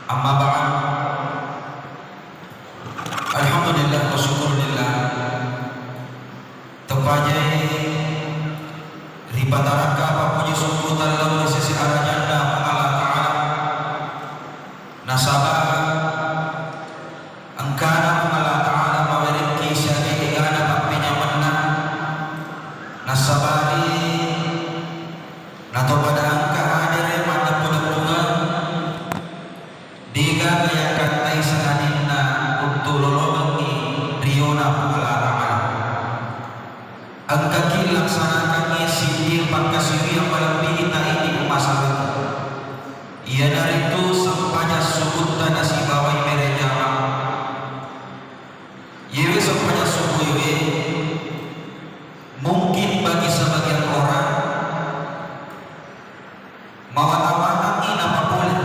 Amma ba'd. Alhamdulillah wa syukurillah. Tepajai ribataraka apa puji syukur dalam sisi arajanda Allah Ta'ala. Nasaba angkana Allah Ta'ala mawariki syari igana papinya menna. Nasabari nato pada angka adere mata pulang diga gaya katai sanadina untuk lolobangi riona Allah Ta'ala. Angka laksanakan sindir pangkasiri yang melebihi ini masalah. Ia dari itu sampainya subut dan nasi bawai merejama. Yewe sampainya subuh yewe. Mungkin bagi sebagian orang mawat-mawatan ini apa boleh,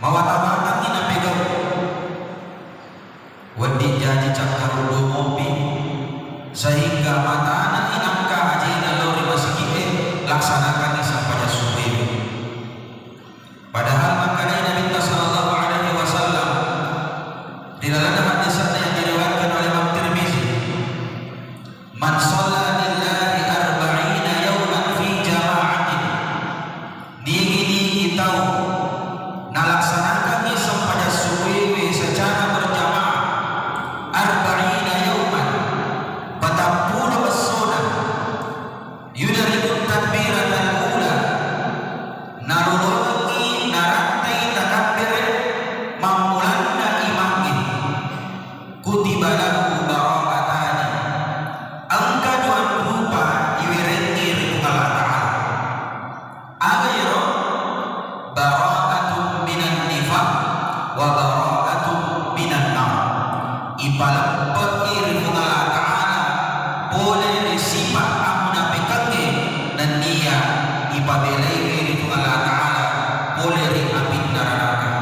mawat-mawatan ini pegang. Wadi jadi cakar udah mobil sehingga mata anak inangka aja lalu masih kita laksanakan sampainya subuh. Padahal makanya Nabi Sallallahu Alaihi Wasallam di dalam hadis yang diriwayatkan oleh Imam Tirmizi, man shalla lillahi arba'ina yawman fi jama'atin, nigi tahu nalaksanakan sampainya subuh secara berjamaah arba'ina yawman patapuna wasona yudariku takbiratan ula narulungi narantai takbir mamulanna imamnya kutiba lahu barakatani angka dua rupa iwirengi ribu Allah Ta'ala agayro barakatun minan nifaq wa barakatun minan nar ipalang ribu Allah Ta'ala boleh disifat amunapikake dan dia ipabelai ribu Allah Ta'ala boleh diapi neraka.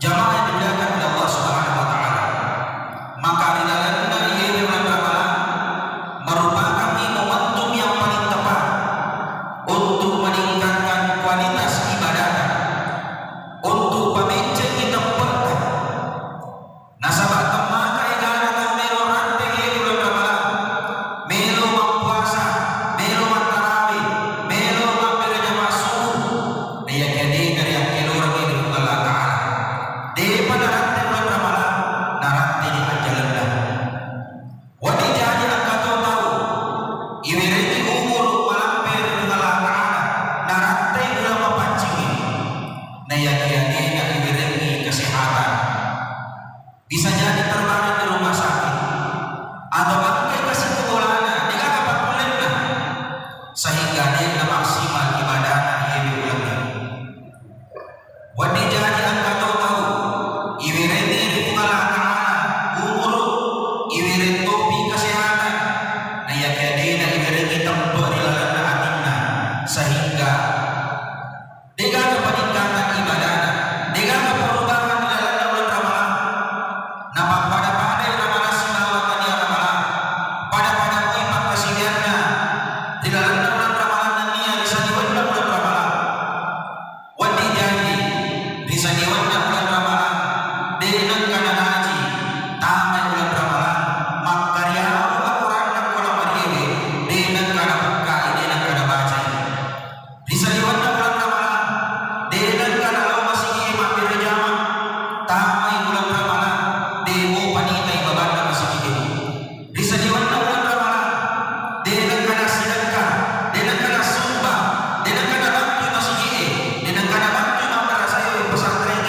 Jamaah yang dimuliakan oleh Allah Subhanahu wa Ta'ala, maka di dalamnya ia merupakan momentum yang paling tepat untuk meningkatkan kualitas ibadah, untuk pemecah kita tempat. Nasabah temaka igana ng melo rante bulan Ramadan, melo magpuasa, melo magtarawih, melo magpirajama subuh. Dia kini dari yang kelurang ini Allah Ta'ala. Di pada rante bulan Ramadan, narante di ajalanlah. Wadi jadi angka tahu, iwireti umur malampir Allah Ta'ala, narante bulan mapancing. Naya kini na iwireti kesehatan. Bisa jadi terbaring di rumah sakit atau bangkai kasih kebolangan dia dapat pulihlah sehingga dia maksimal ibadahnya ia diulangi. Wadi jadi angka tahu iwireti ribu Allah Ta'ala umur iwireti topi kesehatan na ya kadina iwireti tempat di dalam hatinya sehingga dia dapat peningkatan ibadahnya, dia dapat perubahan di dalam bulan Ramadan. Nampak pada Ramadan sinawatan dia Ramadan pada iman kesiliannya di dalam bulan Ramadan dia bisa diwujudkan bulan Ramadan. Wadi jadi bisa diwujudkan bulan Ramadan dengan kana haji tamai bulan Ramadan makarya Al-Quran dan Quran mariye dengan kana buka dengan kana baca bisa diwujudkan bulan Ramadan dengan kana law masih imam berjamaah tamai bulan Ramadan demo panita ibabanda masih ini bisa diwarna bulan Ramadan dengan kana sedekah dengan kana sumbang dengan kana bantu masih ini dengan kana bantu membara saya pesantren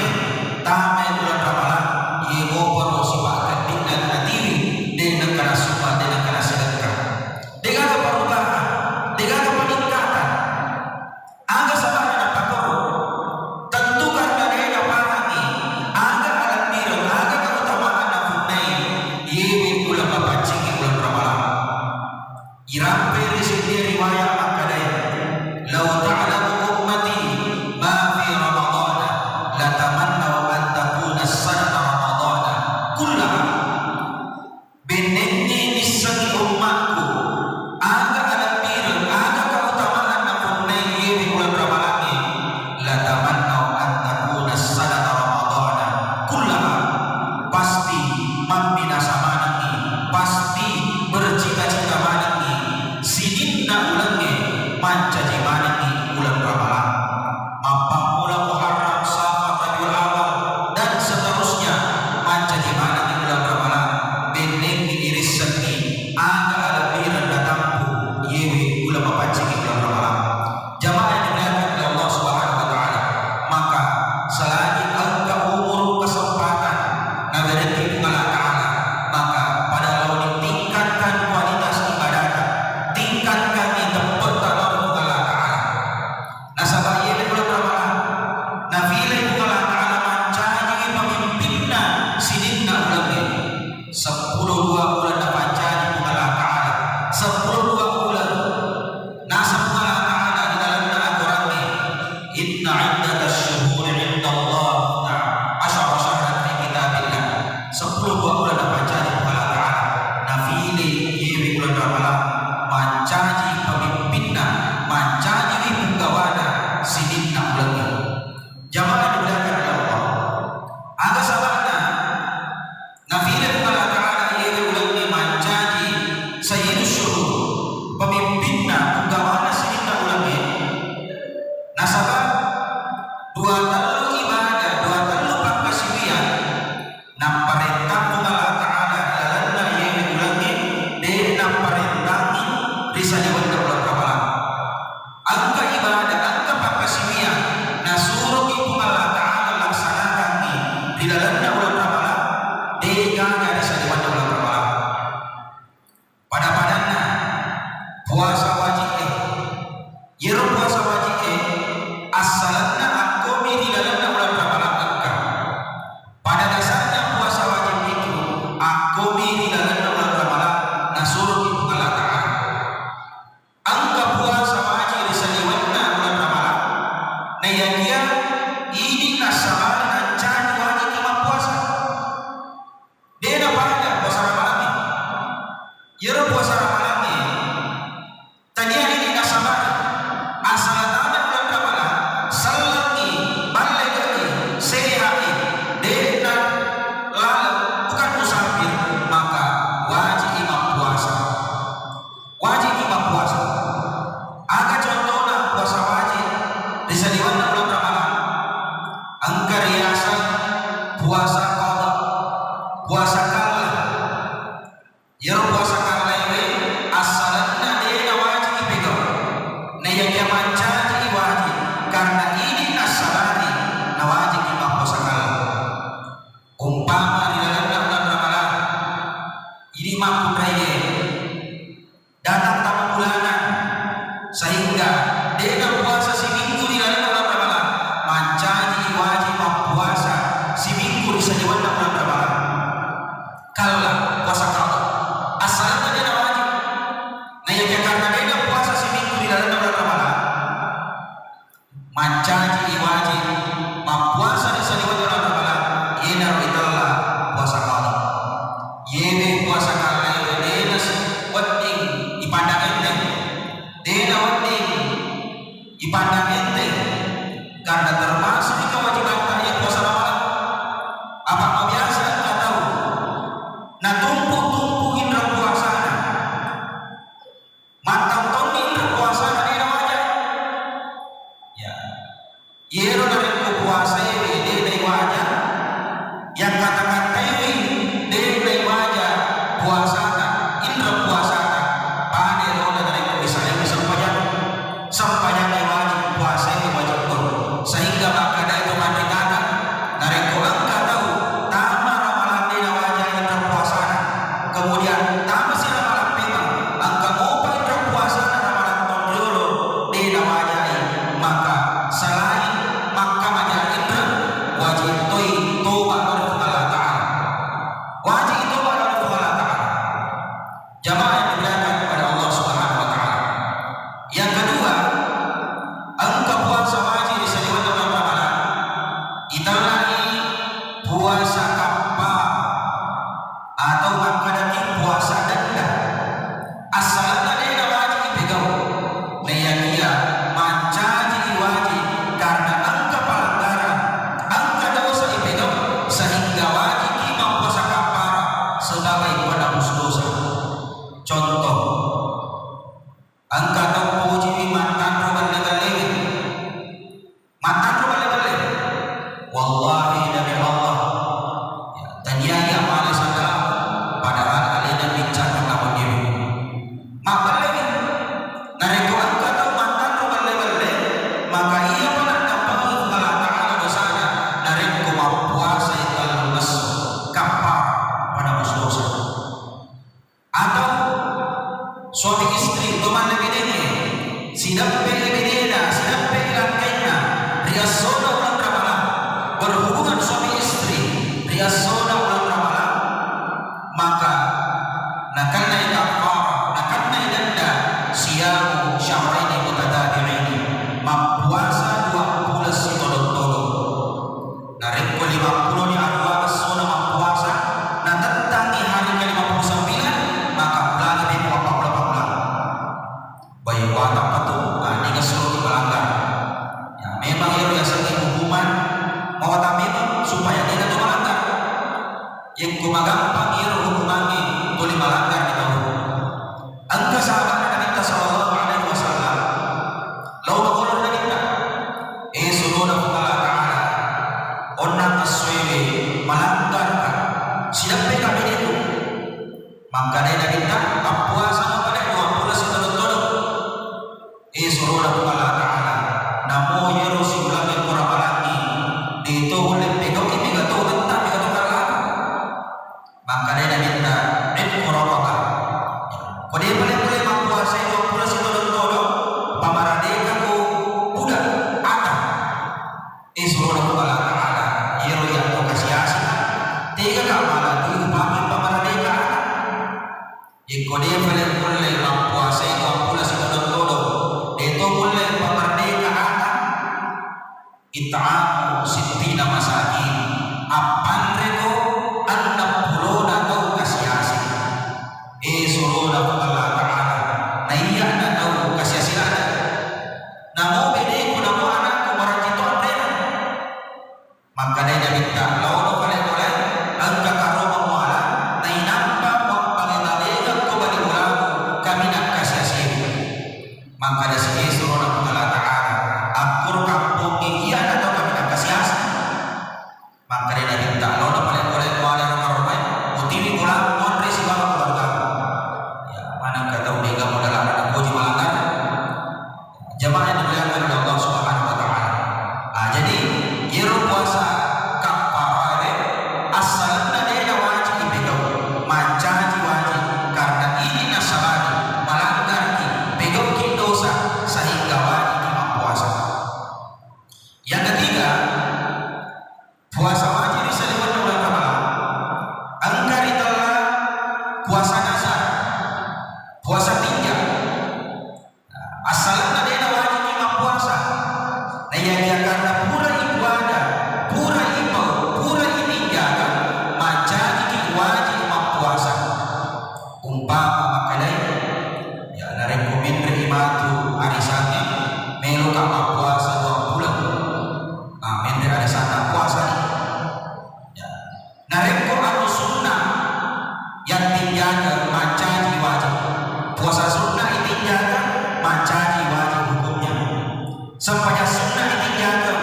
na yakia ini nasabah dan cari wajib imam puasa. Dia pada puasa Ramadan. Yero puasa Ramadan tadi ini nasabah asal tamat bulan Ramadan salati balagati sehati dena lalu bukan musafir maka wajib imam puasa. Wajib imam puasa. Aga contohnya puasa wajib bisa diwarna bulan Ramadan. Angka riasa puasa qada, puasa kala. Yero puasa kala ini asalnya dia wajib dipegang. Na yang mancaji wajib karena ini nasalati na wajib imam puasa kala. Umpama di dalam bulan Ramadan ini mampu raya datang tamu bulanan sehingga dia puasa seminggu di dalam bulan Ramadan mancaji wajib puasa seminggu di saja bulan Ramadan. Kalau puasa kala asalnya dia wajib. Nah yang karena dia puasa seminggu di dalam bulan Ramadan mancaji wajib puasa di saja bulan Ramadan. Ia adalah puasa kala. Yene puasa kala ini wading dipandang enteng. Dia wading dipandang enteng karena termasuk di kewajiban kaya puasa Ramadan. Apa biasa kita tahu? Nah tumpuk indra puasa, mantap toni indra puasa dia wajib. Ya, yero dari puasa ini dia wajib. Yang kata-kata ini dia wajib puasa indra puasa. Pada roda dari misalnya sampainya wajib puasa ini wajib tur sehingga maka ada itu mandekatan dari angka tahu tama ramalan dia wajib indra puasa kemudian tama si ramalan memang angka mopa indra puasa ramalan tondolo dia wajib maka selain maka wajib indra wajib toba kepada Allah Ta'ala. Wajib toba kepada Allah Ta'ala. Jamaah yang dimuliakan kepada Allah Subhanahu wa Ta'ala. Yang kedua, angka puasa wajib di bulan Ramadan. Kita lagi puasa kaffar atau mengadakan puasa denda. Asalnya dia wajib dipegang. Meyakia mancaji wajib karena angka pelanggaran, angka dosa dipegang sehingga wajib imam puasa kaffar sebagai penebus dosa. Contoh, angka tahu puji mantan roban legal-legal. Mantan roban legal-legal. Wallahi demi Allah. Ya, tanyanya malas anda padahal alina bincang nama diri. Maka lagi, nareko angka tahu mantan roban legal-legal, maka ia pernah dapat Allah Ta'ala dosanya. Nareko puasa itu lepas kaffar penebus dosa. Atau suami istri teman lebih sidap bedena sidap lantainya riasona bulan Ramadan berhubungan suami istri riasona bulan Ramadan maka nakanna kafar nakanna denda siyamu syahraini mutatabi'aini mempuasa 20 sitodon-todon narik 50 di arwah sona mempuasa nah tentang di hari ke-59 maka bulan lebih 48 bulan bayi watak patuh ini keseluruh melanggar ya memang itu yang sering hukuman mau tak memang supaya tidak tuh melanggar yang kumagampang itu hukumannya boleh melanggar di tahu angka sahabat Nabi kita sallallahu alaihi wasallam lau bakulur Nabi kita suruh Allah Ta'ala onang aswewe melanggarkan siapa kami itu maka dia kita puasa pada 20 setodon-todon suruh Allah Ta'ala namo yero si ulang yang kurang lagi dito boleh pegang ini gak tahu tentang gak tahu lagi maka dia minta kurang apa kau dia boleh mempuasa 20 setodon-todon pamaradeka ku budak ada suruh Allah Ta'ala yero yang kau kasih asing tiga kamalan itu pamaradeka kau dia boleh mempuasa 20 setodon-todon itu boleh pemerdeka anak it'amu sittina masakin apan reko 60 tau kasiasi suruna Allah Ta'ala na iya na tau kasiasilana namo bede ko namo anak ko marajito andena maka daya minta lawan oleh ang kakaromang wala na inamba wang pangitaligan ko bali ulang kami nagkasiasi maka da sige suruna Allah Ta'ala akur kampung iya na tau kami nagkasiasi maka daya minta lawan oleh wala ng marumay mutili ulang monre si baka keluarga mana kata udah modal anak puji malangan jamaah yang dimuliakan oleh Allah Subhanahu wa taala. Jadi yero puasa kafarah asalna dia wajib dipegang mancaji wajib karena ini nasabani melanggar pegang dosa sehingga wajib puasa. Yang ketiga puasa wajib disebut oleh ulama angkari telah puasa nazar puasa tinggal asalnya dia wajib imam puasa nah yang karena pura ibadah pura imam pura itinggal maca jiki wajib imam puasa umpama makalai ya narekomen imatu arisannya melu ka puasa 2 bulan mendre arisana puasa ya nareko anu sunnah yang tinggal maca jiki wajib puasa sunnah ditinggalkan mancaji wajib hukumnya sampainya sunnah ditinggalkan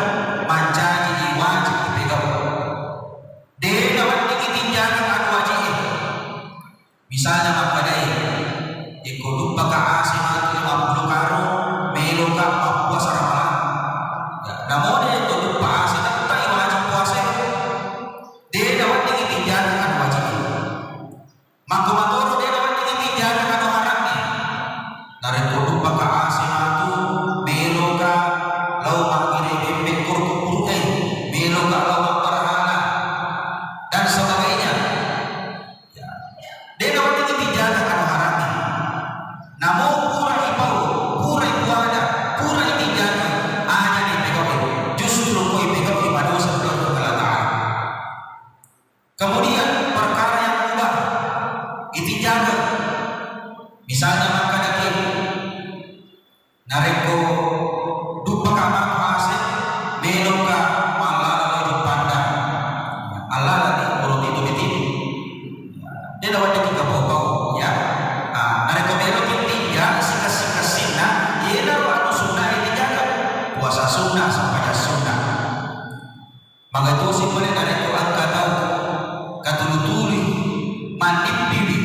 mancaji wajib dipegang dia dapat ditinggalkan anu wajib misalnya maka daya ikut baka asimat 50 karo melo ka puasa ramalan ya namun dia ikut lupa asimat tak wajib puasa dia dapat ditinggalkan anu wajib maka matoro dia dapat ditinggalkan anu haramnya dari kudu baka asimatu meloka lau makire bebek kurku meloka lau parhala dan sebagainya ya dia dapat ditinggalkan anu haramnya namun pura ipau pura ibadah pura ditinggalkan hanya dipegang justru kau pegang ibadah sebelum Allah Ta'ala kemudian perkara yang mubah ditinggalkan misalnya makan daging nareko dupa kamar puasa meloka malah lalu pandang Allah lagi urut itu betul dia dapat daging bau ya nareko melo tinggal sika-sika dia dapat sunnah ditinggalkan puasa sunnah sampai sunnah maka itu sih boleh nareko angka tahu katulutuli mandip bibi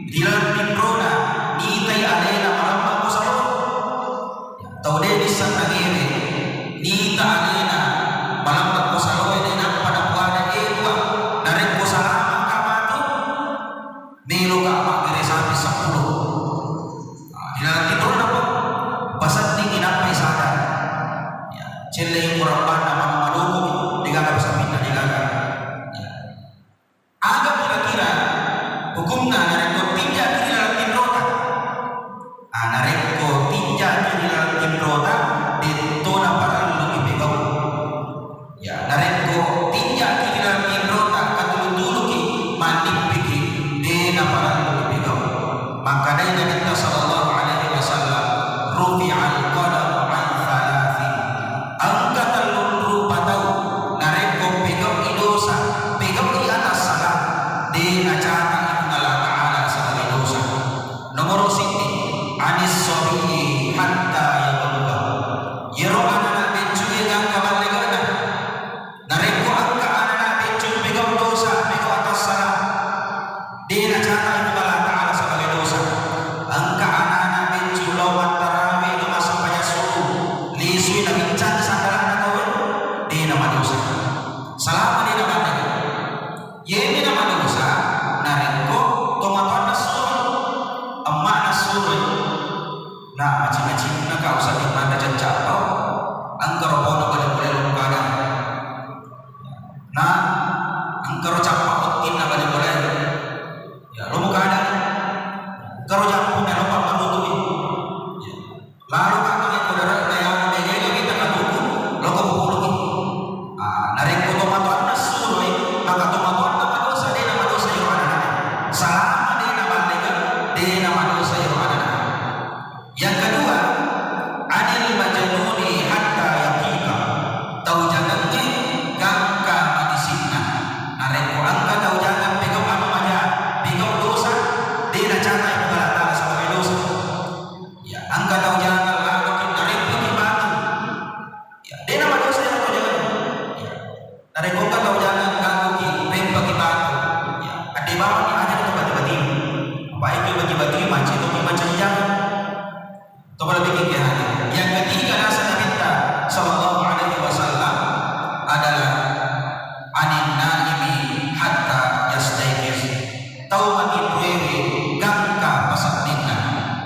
dilan timrona nitai alena maramba kusaro tau dia bisa nagiri nita alena maramba kusaro ini nak pada puana ewa narik kusara kamatu melo ka magere sampai 10 dilan timrona po pasat dingin apa isada ya celle muraban nama maluku dengan bisa pindah dilaga ada kira-kira hukumnya nareko tinja di dalam timrota nareko tinja di dalam timrota ditona para lebih pegang ya nareko tinja di dalam timrota katulu-tulu ki mandi pikir dena para lebih pegang maka dari Nabi sallallahu alaihi wasallam rufi'al qalam an thalathin angkatan lulu patau nareko pegang idosa pegang di atas salah di acara Allah Ta'ala sebagai dosa nomor sini anis sobihi hatta yabullah yero anak bencuye yang kabalegana nareko angka anak bencuye pegang dosa pegang atas salah di acara Allah Ta'ala sebagai dosa angka anak bencuye lawan tarawih itu masuk banyak suku lisui na bincang sandaran atau di nama dosa selama di nama ini nama dosa nareko tomatan nasul emak nasul nah macam-macam nak kau usah di mana jejak angker bono boleh lumpana nah angker capak otin nak boleh ya lumpana angker jampu nak lupa manutu lalu kata yang saudara yang begini kita kan buku lo kau buku Dari kau kata jangan ganggu ki, rem bagi batu. Ya, ade bawa ni ada tu batu-batu. Apa itu batu-batu macam itu macam jangan. Tu kalau bikin ke hati. Yang ketiga nasihat Nabi sallallahu alaihi wasallam adalah anin naimi hatta yastaiqiz. Tahu mati ruewe gangka pasaknina.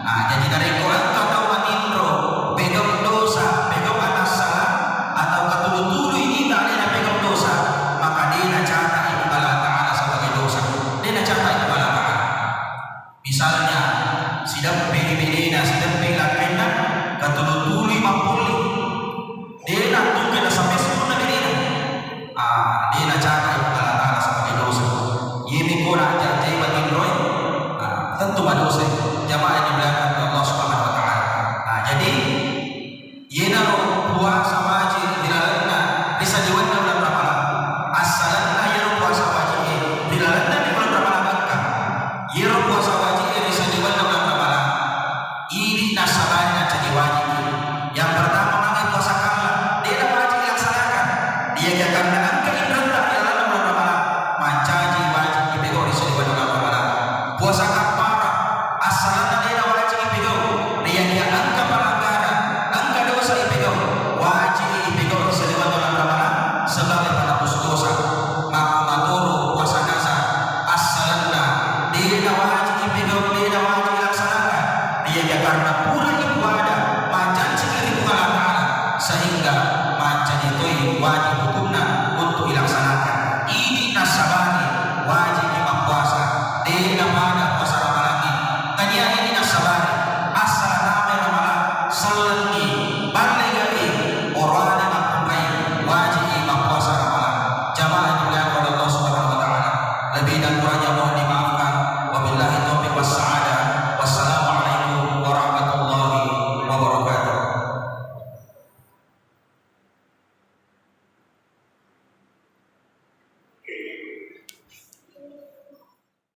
Jadi dari kau angka tahu mati ro pegang dosa, pegang atas salah atau ketulu-tulu ini tak ada pegang dosa, maka dia nak catat itu Allah Ta'ala sebagai dosa. Dia nak catat itu Allah Ta'ala. Misalnya sidang bini-bini sidang pelakena ketulu-tulu 50, dia nak tunggu sampai 10 bini. Dia nak catat itu Allah Ta'ala sebagai dosa. Ini kurang jadi bagi roy, tentu dosa. Jamaah yang dimuliakan Allah Subhanahu Wa Ta'ala. Jadi yena puasa wajib dilalana bisa diwarna bulan Ramadan. Asalnya yena puasa wajib dilalana di bulan Ramadan kan. Yena puasa wajib bisa diwarna bulan Ramadan. Ini nasabahnya jadi wajib. Yang pertama mengenai puasa kamla, dia wajib dilaksanakan. Dia karena angka ibadah dilalana bulan Ramadan. Mancaji wajib dipegang bisa diwarna bulan Ramadan. Puasa kafara asalnya dia wajib dipegang. Dia angka pelanggaran, angka dosa dipegang, wajib dipegang selama bulan Ramadan sebagai penghapus dosa. Maka maturu puasa nazar asalnya dia wajib dipegang, dia wajib dilaksanakan. Dia karena pura ibadah, macam sekali Allah Ta'ala sehingga macam itu wajib